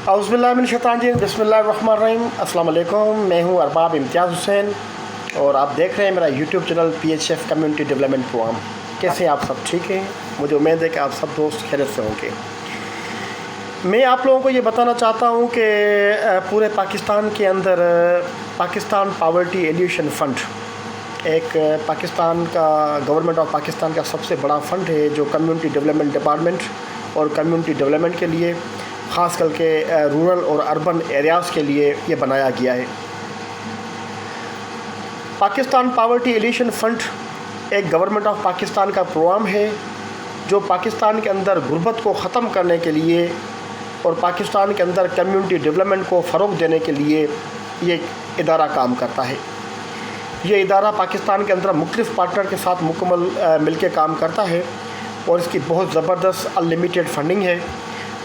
औज़ुबिल्लाहिमिनश्शैतानिर्रजीम बिस्मिल्लाहिर्रहमानिर्रहीम। अस्सलाम वालेकुम। मैं हूं अरबाब इम्तियाज़ हुसैन और आप देख रहे हैं मेरा YouTube channel PHF community development programme. कैसे आप सब ठीक हैं? मुझे उम्मीद है कि आप सब दोस्त खैरियत से होंगे। मैं आप लोगों को ये बताना चाहता हूं कि पूरे पाकिस्तान के अंदर पाकिस्तान पावर्टी एलिवेशन फ़ंड एक पाकिस्तान का गवर्नमेंट ऑफ पाकिस्तान का सबसे बड़ा फ़ंड है जो कम्युनिटी डेवलपमेंट डिपार्टमेंट और कम्युनिटी डेवलपमेंट के लिए ख़ास करके रूरल और अर्बन एरियाज़ के लिए ये बनाया गया है। पाकिस्तान पावर्टी एलिवेशन फ़ंड एक गवर्नमेंट ऑफ पाकिस्तान का प्रोग्राम है जो पाकिस्तान के अंदर गुर्बत को ख़त्म करने के लिए और पाकिस्तान के अंदर कम्युनिटी डेवलपमेंट को फ़रोग़ देने के लिए ये इदारा काम करता है। ये इदारा पाकिस्तान के अंदर मुख्तलिफ़ पार्टनर के साथ मुकम्मल मिल के काम करता है और इसकी बहुत ज़बरदस्त अनलिमिटेड फ़ंडिंग है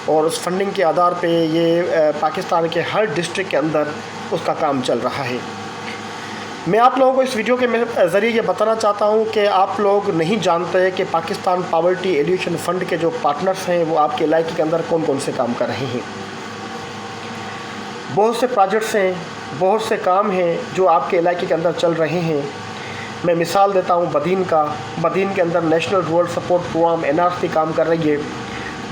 और उस फंडिंग के आधार पे ये पाकिस्तान के हर डिस्ट्रिक्ट के अंदर उसका काम चल रहा है। मैं आप लोगों को इस वीडियो के ज़रिए ये बताना चाहता हूँ कि आप लोग नहीं जानते कि पाकिस्तान पावर्टी एलिवेशन फ़ंड के जो पार्टनर्स हैं वो आपके इलाके के अंदर कौन कौन से काम कर रहे हैं। बहुत से प्रोजेक्ट्स हैं, बहुत से काम हैं जो आपके इलाके के अंदर चल रहे हैं। मैं मिसाल देता हूँ बदीन का। बदीन के अंदर national rural support programme NRC काम कर रही है,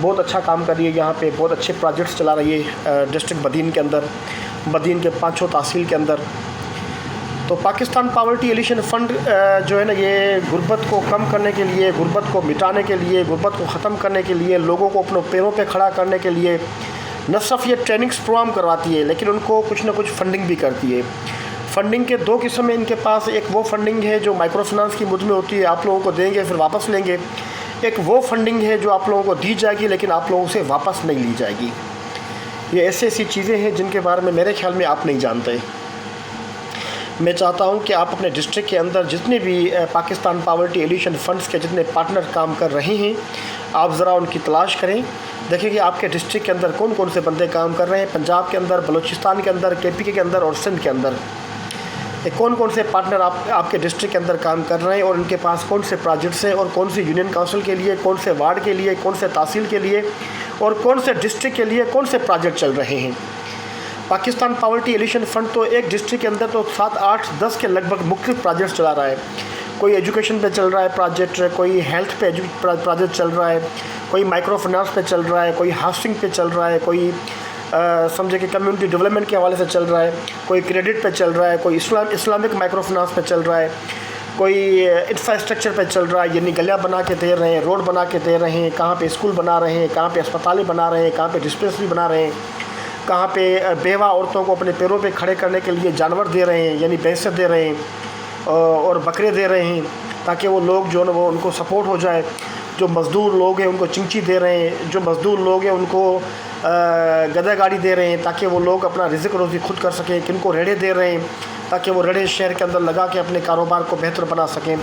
बहुत अच्छा काम कर रही है। यहाँ पे बहुत अच्छे प्रोजेक्ट्स चला रही है डिस्ट्रिक्ट बदीन के अंदर, बदीन के 5 तहसील के अंदर। तो पाकिस्तान पावर्टी एलिवेशन फ़ंड जो है ना, ये गुर्बत को कम करने के लिए, गुर्बत को मिटाने के लिए, गुर्बत को ख़त्म करने के लिए, लोगों को अपने पैरों पे खड़ा करने के लिए न सिर्फ ये ट्रेनिंग्स प्रोग्राम करवाती है लेकिन उनको कुछ ना कुछ फ़ंडिंग भी करती है। फ़ंडिंग के 2 किस्म हैं इनके पास। एक वो फ़ंडिंग है जो माइक्रो फाइनेंस की मुद में होती है, आप लोगों को देंगे फिर वापस लेंगे। एक वो फंडिंग है जो आप लोगों को दी जाएगी लेकिन आप लोगों से वापस नहीं ली जाएगी। ये ऐसी चीज़ें हैं जिनके बारे में मेरे ख्याल में आप नहीं जानते। मैं चाहता हूं कि आप अपने डिस्ट्रिक्ट के अंदर जितने भी पाकिस्तान पावर्टी एलिवेशन फ़ंड्स के जितने पार्टनर काम कर रहे हैं, आप ज़रा उनकी तलाश करें। देखिए कि आपके डिस्ट्रिक्ट के अंदर कौन कौन से बंदे काम कर रहे हैं। पंजाब के अंदर, बलूचिस्तान के अंदर, KPK के अंदर और सिंध के अंदर कौन कौन से पार्टनर आपके डिस्ट्रिक्ट के अंदर काम कर रहे हैं और इनके पास कौन से प्रोजेक्ट्स हैं और कौन सी यूनियन काउंसिल के लिए, कौन से वार्ड के लिए, कौन से तहसील के लिए और कौन से डिस्ट्रिक्ट के लिए कौन से प्रोजेक्ट चल रहे हैं। पाकिस्तान पावर्टी एलिवेशन फ़ंड तो एक डिस्ट्रिक्ट के अंदर तो 7, 8, 10 के लगभग मुख्तलिफ प्रोजेक्ट्स चला रहा है। कोई एजुकेशन पे चल रहा है प्रोजेक्ट, कोई हेल्थ पे प्रोजेक्ट चल रहा है, कोई माइक्रो फाइनेंस पे चल रहा है, कोई हाउसिंग पे चल रहा है, कोई समझे कि कम्युनिटी डेवलपमेंट के हवाले से चल रहा है, कोई क्रेडिट पे चल रहा है, कोई इस्लामिक माइक्रो फाइनेंस पे चल रहा है, कोई इंफ्रास्ट्रक्चर पे चल रहा है, यानी गलियाँ बना के दे रहे हैं, रोड बना के दे रहे हैं, कहाँ पे स्कूल बना रहे हैं, कहाँ पे अस्पतालें बना रहे हैं, कहाँ पे डिस्पेंसरी बना रहे हैं, कहाँ पे बेवा औरतों को अपने पैरों पे खड़े करने के लिए जानवर दे रहे हैं, यानी भैंसें दे रहे हैं और बकरे दे रहे हैं ताकि वो लोग जो है वो उनको सपोर्ट हो जाए। जो मज़दूर लोग हैं उनको चिंची दे रहे हैं, जो मज़दूर लोग हैं उनको गधा गाड़ी दे रहे हैं ताकि वो लोग अपना रिज़्क रोज़ी खुद कर सकें। किनको रेड़े दे रहे हैं ताकि वो रेड़े शहर के अंदर लगा के अपने कारोबार को बेहतर बना सकें।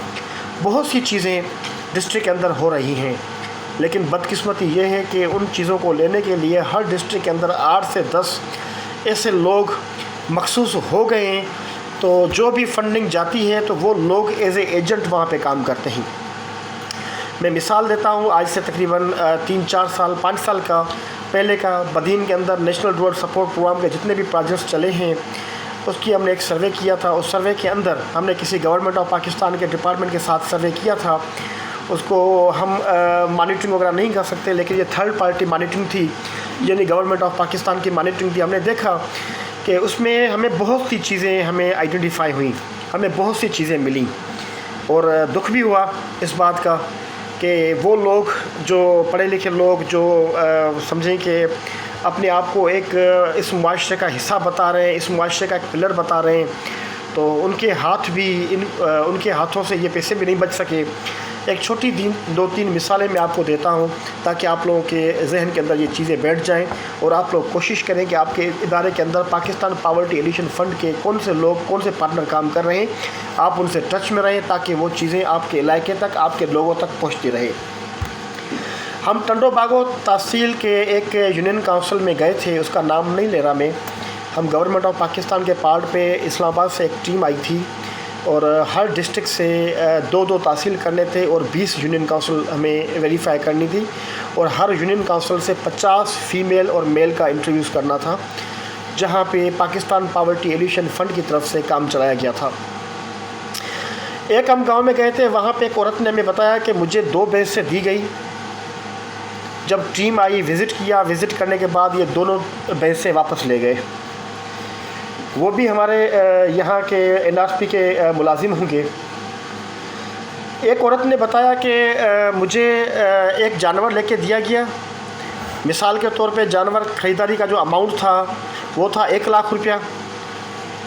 बहुत सी चीज़ें डिस्ट्रिक्ट के अंदर हो रही हैं लेकिन बदकिस्मती ये है कि उन चीज़ों को लेने के लिए हर डिस्ट्रिक्ट के अंदर 8 से 10 ऐसे लोग मखसूस हो गए हैं। तो जो भी फंडिंग जाती है तो वो लोग एज ए एजेंट वहाँ पे काम करते हैं। मैं मिसाल देता हूँ, आज से तकरीबन 3, 4 साल, 5 साल का पहले का बदीन के अंदर नेशनल रूरल सपोर्ट प्रोग्राम के जितने भी प्रोजेक्ट्स चले हैं उसकी हमने एक सर्वे किया था। उस सर्वे के अंदर हमने किसी गवर्नमेंट ऑफ पाकिस्तान के डिपार्टमेंट के साथ सर्वे किया था। उसको हम मॉनिटरिंग वगैरह नहीं कर सकते लेकिन ये थर्ड पार्टी मॉनिटरिंग थी, यानी गवर्नमेंट ऑफ पाकिस्तान की मॉनिटरिंग थी। हमने देखा कि उसमें हमें बहुत सी चीज़ें हमें आइडेंटिफाई हुई, हमें बहुत सी चीज़ें मिली और दुख भी हुआ इस बात का कि वो लोग जो पढ़े लिखे लोग जो समझें कि अपने आप को एक इस मुआशरे का हिस्सा बता रहे हैं, इस मुआशरे का एक पिलर बता रहे हैं, तो उनके हाथ भी उनके हाथों से ये पैसे भी नहीं बच सके। एक छोटी 2-3 मिसालें मैं आपको देता हूं ताकि आप लोगों के जहन के अंदर ये चीज़ें बैठ जाएं और आप लोग कोशिश करें कि आपके इदारे के अंदर पाकिस्तान पावर्टी एलिवेशन फ़ंड के कौन से लोग, कौन से पार्टनर काम कर रहे हैं, आप उनसे टच में रहें ताकि वो चीज़ें आपके इलाके तक, आपके लोगों तक पहुँचती रहे। हम टंडो बागो तहसील के एक यूनियन काउंसिल में गए थे, उसका नाम नहीं ले रहा मैं। हम गवर्नमेंट ऑफ पाकिस्तान के पार्ट पे इस्लामाबाद से एक टीम आई थी और हर डिस्ट्रिक्ट से 2-2 तहसील करने थे और 20 यूनियन काउंसिल हमें वेरीफाई करनी थी और हर यूनियन काउंसिल से 50 फ़ीमेल और मेल का इंटरव्यूज़ करना था, जहाँ पे पाकिस्तान पावर्टी एलिशन फ़ंड की तरफ से काम चलाया गया था। एक हम गांव में गए थे, वहाँ पे एक औरत ने हमें बताया कि मुझे 2 भैंसें दी गई। जब टीम आई, विज़िट किया, विज़िट करने के बाद ये दोनों भैंसें वापस ले गए। वो भी हमारे यहाँ के एनआरसी के मुलाजिम होंगे। एक औरत ने बताया कि मुझे एक जानवर लेके दिया गया। मिसाल के तौर पे जानवर ख़रीदारी का जो अमाउंट था वो था 1 लाख रुपया,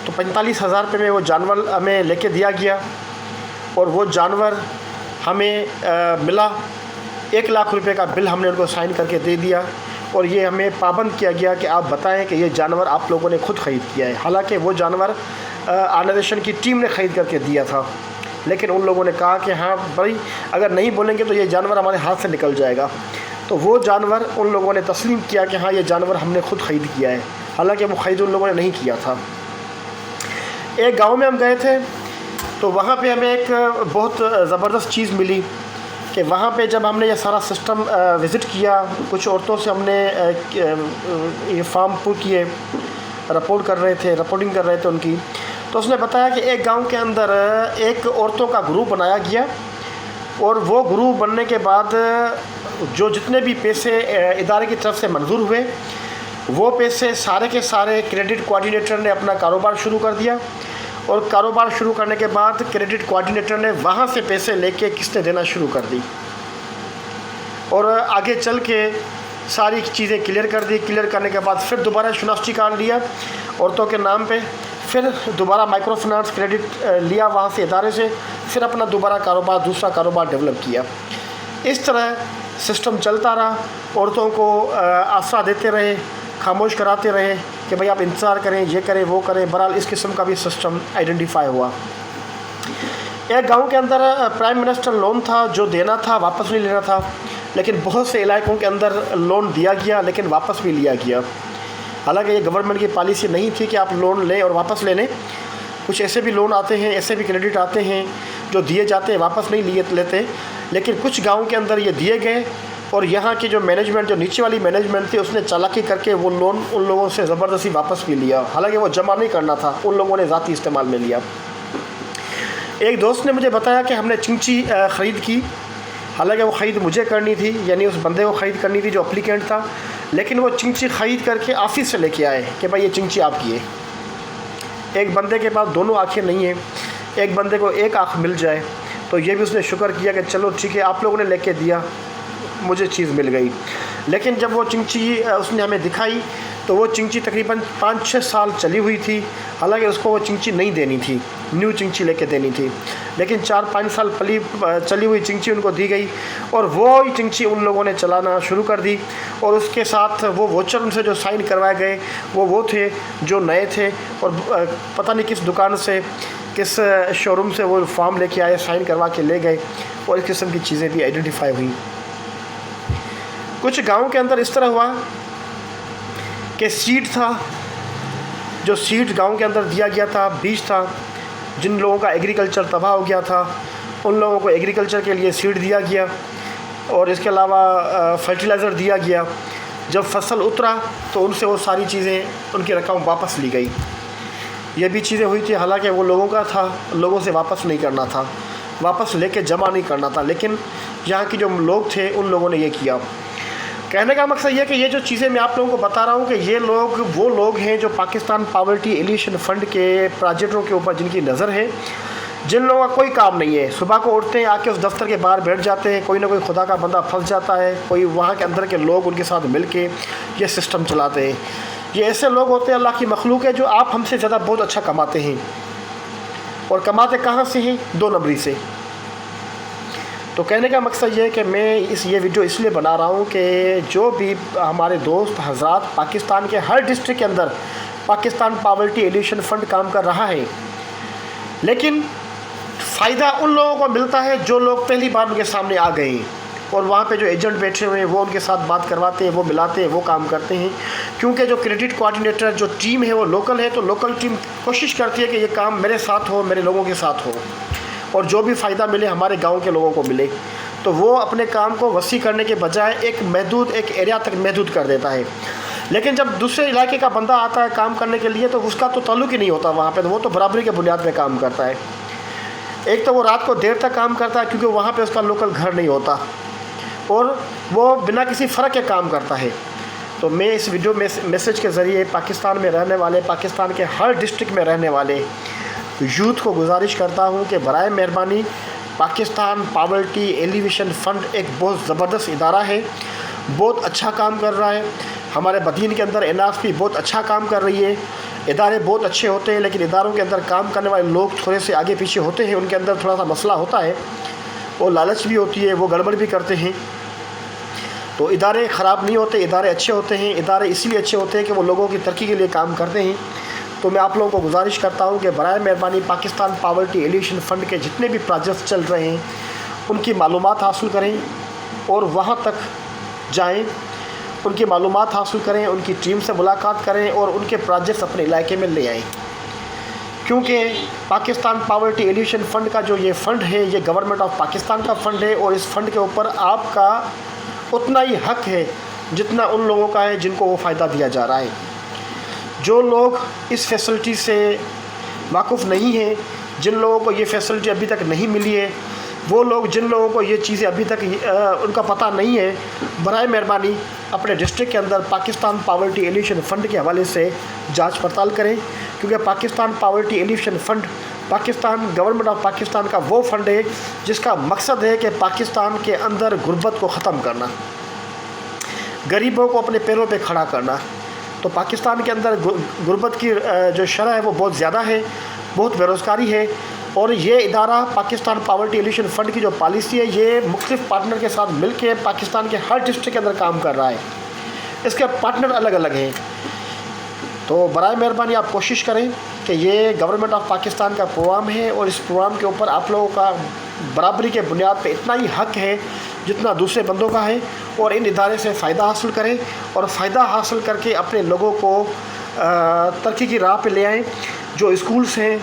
तो 45,000 रुपये में वो जानवर हमें लेके दिया गया और वो जानवर हमें मिला। 1 लाख रुपए का बिल हमने उनको साइन करके दे दिया और ये हमें पाबंद किया गया कि आप बताएं कि ये जानवर आप लोगों ने खुद ख़रीद किया है। हालांकि वो जानवर ऑर्गेनाइजेशन की टीम ने ख़रीद करके दिया था, लेकिन उन लोगों ने कहा कि हाँ भाई, अगर नहीं बोलेंगे तो ये जानवर हमारे हाथ से निकल जाएगा। तो वो जानवर उन लोगों ने तस्लीम किया कि हाँ, ये जानवर हमने खुद ख़रीद किया है, हालांकि वो ख़रीद उन लोगों ने नहीं किया था। एक गाँव में हम गए थे, तो वहाँ पर हमें एक बहुत ज़बरदस्त चीज़ मिली कि वहाँ पे जब हमने ये सारा सिस्टम विज़िट किया, कुछ औरतों से हमने ये फॉर्म पूरे किए, रिपोर्टिंग कर रहे थे उनकी, तो उसने बताया कि एक गांव के अंदर एक औरतों का ग्रुप बनाया गया और वो ग्रुप बनने के बाद जो जितने भी पैसे इदारे की तरफ से मंजूर हुए, वो पैसे सारे के सारे क्रेडिट कोऑर्डिनेटर ने अपना कारोबार शुरू कर दिया और कारोबार शुरू करने के बाद क्रेडिट कोऑर्डिनेटर ने वहाँ से पैसे लेके किस्तें देना शुरू कर दी और आगे चल के सारी चीज़ें क्लियर कर दी। क्लियर करने के बाद फिर दोबारा शनाख्ती कार्ड लिया औरतों के नाम पे, फिर दोबारा माइक्रो फाइनेंस क्रेडिट लिया वहाँ से इदारे से, फिर अपना दोबारा कारोबार, दूसरा कारोबार डेवलप किया। इस तरह सिस्टम चलता रहा, औरतों को आसरा देते रहे, खामोश कराते रहे कि भाई आप इंतज़ार करें, ये करें, वो करें। बहरहाल इस किस्म का भी सिस्टम आइडेंटिफाई हुआ। एक गांव के अंदर प्राइम मिनिस्टर लोन था, जो देना था वापस नहीं लेना था, लेकिन बहुत से इलाकों के अंदर लोन दिया गया लेकिन वापस भी लिया गया। हालांकि ये गवर्नमेंट की पॉलिसी नहीं थी कि आप लोन लें और वापस ले लें। कुछ ऐसे भी लोन आते हैं, ऐसे भी क्रेडिट आते हैं जो दिए जाते हैं, वापस नहीं लेते, लेकिन कुछ गाँव के अंदर ये दिए गए और यहाँ की जो मैनेजमेंट, जो नीचे वाली मैनेजमेंट थी, उसने चालाकी करके वो लोन उन लोगों से ज़बरदस्ती वापस भी लिया। हालांकि वो जमा नहीं करना था, उन लोगों ने ज़ाती इस्तेमाल में लिया। एक दोस्त ने मुझे बताया कि हमने चिंची ख़रीद की, हालांकि वो ख़रीद मुझे करनी थी, यानी उस बंदे को ख़रीद करनी थी जो अप्लीकेंट था, लेकिन वो चिंची ख़रीद करके ऑफिस से लेके आए कि भाई ये चिंची आपकी है। एक बंदे के पास दोनों आँखें नहीं हैं, एक बंदे को एक आँख मिल जाए, तो ये भी उसने शुक्र किया कि चलो ठीक है, आप लोगों ने लेके दिया, मुझे चीज़ मिल गई। लेकिन जब वो चिंची उसने हमें दिखाई, तो वो चिंची तकरीबन 5-6 साल चली हुई थी। हालांकि उसको वो चिंची नहीं देनी थी, न्यू चिंची लेके देनी थी, लेकिन 4-5 साल चली हुई चिंची उनको दी गई और वो ही चिंची उन लोगों ने चलाना शुरू कर दी। और उसके साथ वो वोचर उनसे जो साइन करवाए गए वो थे जो नए थे और पता नहीं किस दुकान से, किस शोरूम से वो फॉर्म लेके आए, साइन करवा के ले गए और इस किस्म की चीज़ें भी आइडेंटिफाई हुई। कुछ गाँव के अंदर इस तरह हुआ कि सीड था, जो सीड गांव के अंदर दिया गया था, बीज था, जिन लोगों का एग्रीकल्चर तबाह हो गया था उन लोगों को एग्रीकल्चर के लिए सीड दिया गया और इसके अलावा फर्टिलाइज़र दिया गया। जब फसल उतरा तो उनसे वो सारी चीज़ें, उनकी रकम वापस ली गई। ये भी चीज़ें हुई थी, हालांकि वो लोगों का था, लोगों से वापस नहीं करना था, वापस लेके जमा नहीं करना था, लेकिन यहाँ के जो लोग थे उन लोगों ने ये किया। कहने का मकसद ये कि ये जो चीज़ें मैं आप लोगों को बता रहा हूँ कि ये लोग वो लोग हैं जो पाकिस्तान पावर्टी एलिशन फ़ंड के प्रोजेक्टों के ऊपर जिनकी नज़र है, जिन लोगों का कोई काम नहीं है, सुबह को उठते हैं, आके उस दफ्तर के बाहर बैठ जाते हैं, कोई ना कोई खुदा का बंदा फंस जाता है, कोई वहाँ के अंदर के लोग उनके साथ मिल के ये सिस्टम चलाते हैं। ये ऐसे लोग होते हैं, अल्लाह की मखलूक है, जो आप हमसे ज़्यादा बहुत अच्छा कमाते हैं। और कमाते कहाँ से हैं? 2 नंबरी से। तो कहने का मकसद ये है कि मैं ये वीडियो इसलिए बना रहा हूँ कि जो भी हमारे दोस्त हजरात पाकिस्तान के हर डिस्ट्रिक्ट के अंदर पाकिस्तान पावर्टी एलिशन फ़ंड काम कर रहा है, लेकिन फ़ायदा उन लोगों को मिलता है जो लोग पहली बार उनके सामने आ गए हैं और वहाँ पे जो एजेंट बैठे हुए हैं वो उनके साथ बात करवाते हैं, वो मिलाते हैं, वो काम करते हैं। क्योंकि जो क्रेडिट कोऑर्डिनेटर जो टीम है वो लोकल है, तो लोकल टीम कोशिश करती है कि ये काम मेरे साथ हो, मेरे लोगों के साथ हो, और जो भी फ़ायदा मिले हमारे गांव के लोगों को मिले। तो वो अपने काम को वसी करने के बजाय एक एरिया तक महदूद कर देता है। लेकिन जब दूसरे इलाके का बंदा आता है काम करने के लिए, तो उसका तो ताल्लुक ही नहीं होता वहाँ पे, तो वो तो बराबरी के बुनियाद पे काम करता है। एक तो वो रात को देर तक काम करता है क्योंकि वहाँ पे उसका लोकल घर नहीं होता, और वो बिना किसी फ़र्क के काम करता है। तो मैं इस वीडियो में मैसेज के ज़रिए पाकिस्तान में रहने वाले, पाकिस्तान के हर डिस्ट्रिक्ट में रहने वाले यूथ को गुजारिश करता हूँ कि बराए मेहरबानी पाकिस्तान पावर्टी एलिवेशन फ़ंड एक बहुत ज़बरदस्त इदारा है, बहुत अच्छा काम कर रहा है। हमारे बदीन के अंदर NRP बहुत अच्छा काम कर रही है। इदारे बहुत अच्छे होते हैं, लेकिन इदारों के अंदर काम करने वाले लोग थोड़े से आगे पीछे होते हैं, उनके अंदर थोड़ा सा मसला होता है, वो लालच भी होती है, वो गड़बड़ भी करते हैं। तो इदारे ख़राब नहीं होते, इदारे अच्छे होते हैं। इदारे इसलिए अच्छे होते हैं कि वो लोगों की तरक्की के लिए काम करते हैं। तो मैं आप लोगों को गुजारिश करता हूँ कि बराए मेहरबानी पाकिस्तान पावर्टी एलिवेशन फ़ंड के जितने भी प्रोजेक्ट्स चल रहे हैं उनकी मालूमात हासिल करें और वहाँ तक जाएं, उनकी मालूमात हासिल करें, उनकी टीम से मुलाकात करें और उनके प्रोजेक्ट्स अपने इलाके में ले आएँ। क्योंकि पाकिस्तान पावर्टी एलिवेशन फ़ंड का जो ये फ़ंड है, ये गवर्नमेंट ऑफ पाकिस्तान का फ़ंड है, और इस फ़ंड के ऊपर आपका उतना ही हक है जितना उन लोगों का है जिनको वो फ़ायदा दिया जा रहा है। जो लोग इस फैसिलिटी से वाक़ुफ़ नहीं हैं, जिन लोगों को ये फैसिलिटी अभी तक नहीं मिली है, वो लोग जिन लोगों को ये चीज़ें अभी तक उनका पता नहीं है, बराए मेहरबानी अपने डिस्ट्रिक्ट के अंदर पाकिस्तान पावर्टी एलिवेशन फ़ंड के हवाले से जांच पड़ताल करें। क्योंकि Pakistan poverty elevation fund Pakistan government of Pakistan का वो फ़ंड है जिसका मकसद है कि पाकिस्तान के अंदर गुर्बत को ख़त्म करना, गरीबों को अपने पैरों पे खड़ा करना। तो पाकिस्तान के अंदर गुर्बत की जो शरह है वो बहुत ज़्यादा है, बहुत बेरोज़गारी है, और ये इदारा पाकिस्तान पावर्टी एलिवेशन फ़ंड की जो पॉलिसी है, ये मुख्तलिफ़ पार्टनर के साथ मिल के पाकिस्तान के हर डिस्ट्रिक्ट के अंदर काम कर रहा है। इसके पार्टनर अलग अलग हैं। तो बराए मेहरबानी आप कोशिश करें कि ये गवर्नमेंट ऑफ पाकिस्तान का प्रोग्राम है, और इस प्रोग्राम के ऊपर आप लोगों का बराबरी के बुनियाद पे इतना ही हक है जितना दूसरे बंदों का है, और इन इदारे से फ़ायदा हासिल करें और फ़ायदा हासिल करके अपने लोगों को तरक्की की राह पे ले आएँ। जो स्कूल्स हैं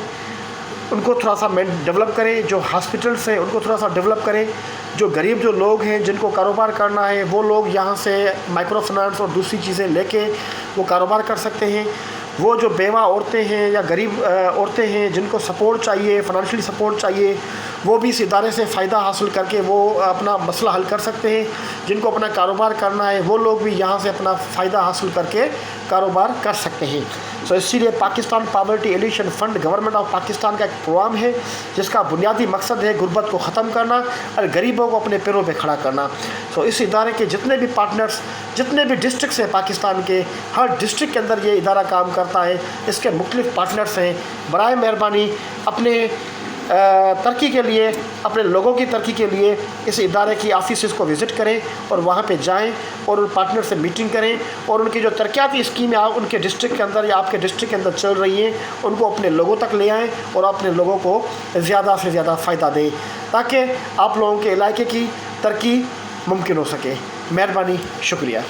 उनको थोड़ा सा डेवलप करें, जो हॉस्पिटल्स हैं उनको थोड़ा सा डेवलप करें, जो गरीब जो लोग हैं जिनको कारोबार करना है वो लोग यहाँ से माइक्रो फाइनेंस और दूसरी चीज़ें लेके वो कारोबार कर सकते हैं। वो जो बेवा औरतें हैं या गरीब औरतें हैं जिनको सपोर्ट चाहिए, फ़ाइनेंशियली सपोर्ट चाहिए, वो भी इस इदारे से फ़ायदा हासिल करके वो अपना मसला हल कर सकते हैं। जिनको अपना कारोबार करना है वो लोग भी यहाँ से अपना फ़ायदा हासिल करके कारोबार कर सकते हैं। तो इसीलिए Pakistan poverty elevation fund government of Pakistan का एक प्रोग्राम है जिसका बुनियादी मकसद है गुर्बत को ख़त्म करना और गरीबों को अपने पैरों पे खड़ा करना। तो इस इदारे के जितने भी पार्टनर्स, जितने भी डिस्ट्रिक्ट्स हैं पाकिस्तान के, हर डिस्ट्रिक्ट के अंदर ये इदारा काम करता है, इसके मुख्तलिफ़ पार्टनर्स हैं। बराए मेहरबानी अपने तरक्की के लिए, अपने लोगों की तरक्की के लिए इस इदारे की ऑफिस को विज़िट करें और वहाँ पे जाएं और उन पार्टनर से मीटिंग करें, और उनकी जो तरक्याती स्कीमें उनके डिस्ट्रिक्ट के अंदर या आपके डिस्ट्रिक्ट के अंदर चल रही हैं उनको अपने लोगों तक ले आएँ और अपने लोगों को ज़्यादा से ज़्यादा फ़ायदा दें ताकि आप लोगों के इलाके की तरक्की मुमकिन हो सके। मेहरबानी, शुक्रिया।